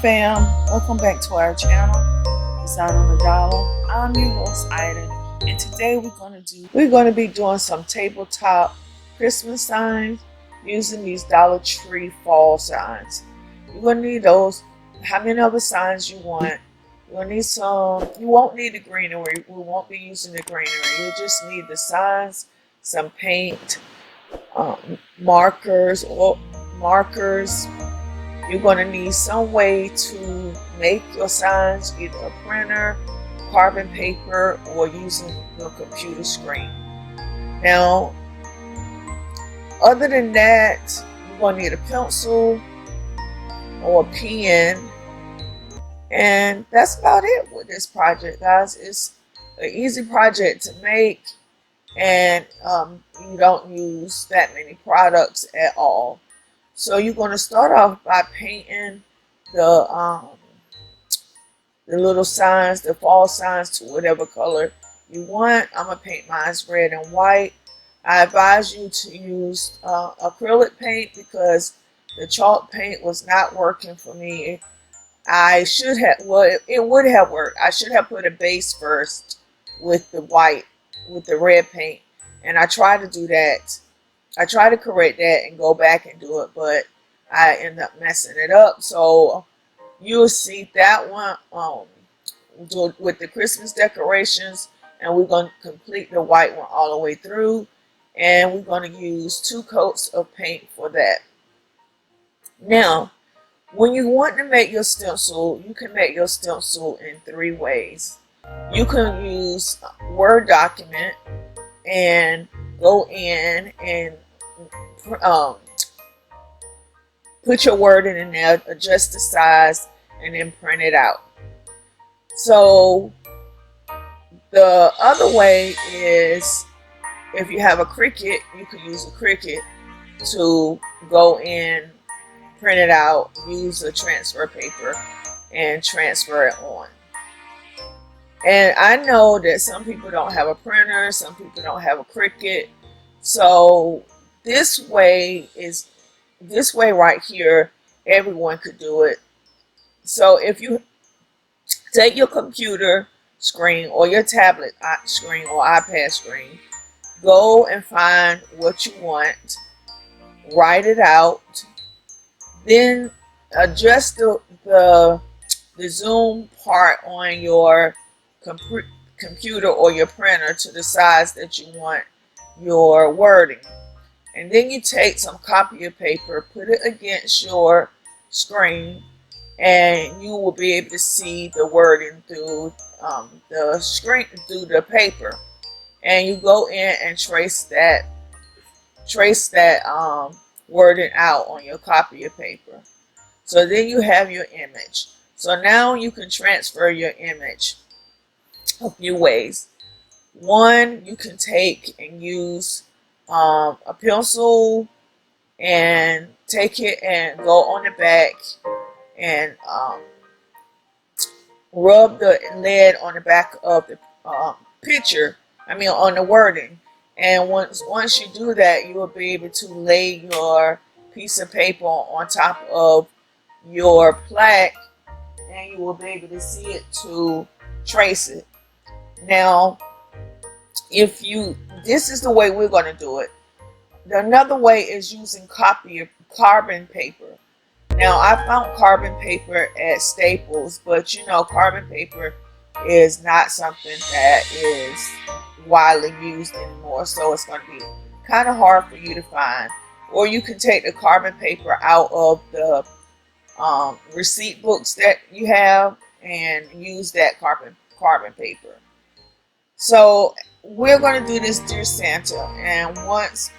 fam, welcome back to our channel, Design on the Dollar. I'm your host Ida, and today we're gonna be doing some tabletop Christmas signs using these Dollar Tree fall signs. You're gonna need those. How many other signs you want? You're gonna need some. You won't need the greenery. We won't be using the greenery. You just need the signs, some paint, markers. You're going to need some way to make your signs, either a printer, carbon paper, or using your computer screen. Now, other than that, you're going to need a pencil or a pen. And that's about it with this project, guys. It's an easy project to make, and you don't use that many products at all. So you're going to start off by painting the little signs, the fall signs, to whatever color you want. I'm going to paint mine red and white. I advise you to use acrylic paint because the chalk paint was not working for me. I should have, well, it would have worked. I should have put a base first with the white, with the red paint. And I tried to do that. I try to correct that and go back and do it, but I end up messing it up. So you'll see that one with the Christmas decorations, and we're going to complete the white one all the way through, and we're going to use 2 coats of paint for that. Now, when you want to make your stencil, you can make your stencil in 3 ways. You can use Word document and go in and put your word in there, adjust the size, and then print it out. So the other way is, if you have a Cricut, you can use a Cricut to go in, print it out, use a transfer paper, and transfer it on. And I know that some people don't have a printer, some people don't have a Cricut, so this way right here, everyone could do it. So if you take your computer screen or your tablet screen or iPad screen, go and find what you want, write it out, then adjust the zoom part on your computer or your printer to the size that you want your wording. And then you take some copy paper, put it against your screen, and you will be able to see the wording through the screen, through the paper. And you go in and trace that wording out on your copy of paper. So then you have your image. So now you can transfer your image a few ways. One, you can take and use a pencil and take it and go on the back and rub the lead on the back of the picture, on the wording. And once you do that, you will be able to lay your piece of paper on top of your plaque, and you will be able to see it to trace it. Now, this is the way we're going to do it. Another way is using carbon paper. Now, I found carbon paper at Staples, but you know, carbon paper is not something that is widely used anymore, so it's going to be kind of hard for you to find. Or you can take the carbon paper out of the receipt books that you have and use that carbon paper. So we're going to do this Dear Santa, and once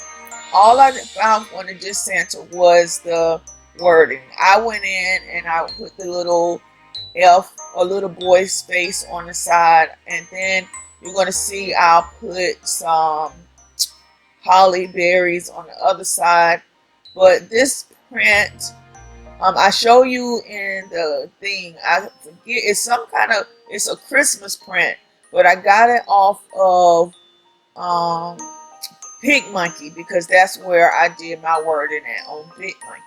all I found on the Dear Santa was the wording, I went in and I put the little elf, a little boy's face on the side, and then you're going to see I'll put some holly berries on the other side. But this print, I show you in the thing, I forget, it's a Christmas print, but I got it off of PicMonkey because that's where I did my wording at, on PicMonkey.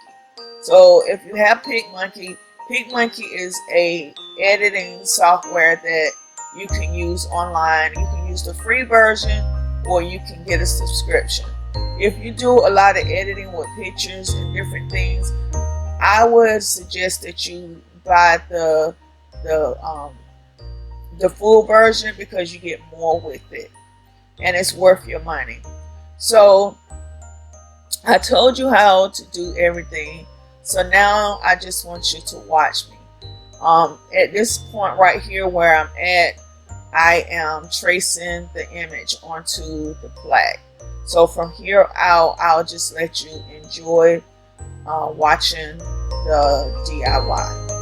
So if you have PicMonkey, PicMonkey is a editing software that you can use online. You can use the free version or you can get a subscription. If you do a lot of editing with pictures and different things, I would suggest that you buy the full version because you get more with it and it's worth your money. So I told you how to do everything. So now I just want you to watch me. At this point right here where I'm at, I am tracing the image onto the plaque. So from here out, I'll just let you enjoy watching the DIY.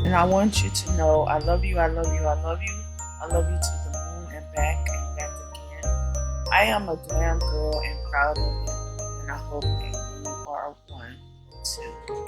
And I want you to know I love you, I love you, I love you. I love you to the moon and back again. I am a glam girl and proud of it. And I hope that you are one too.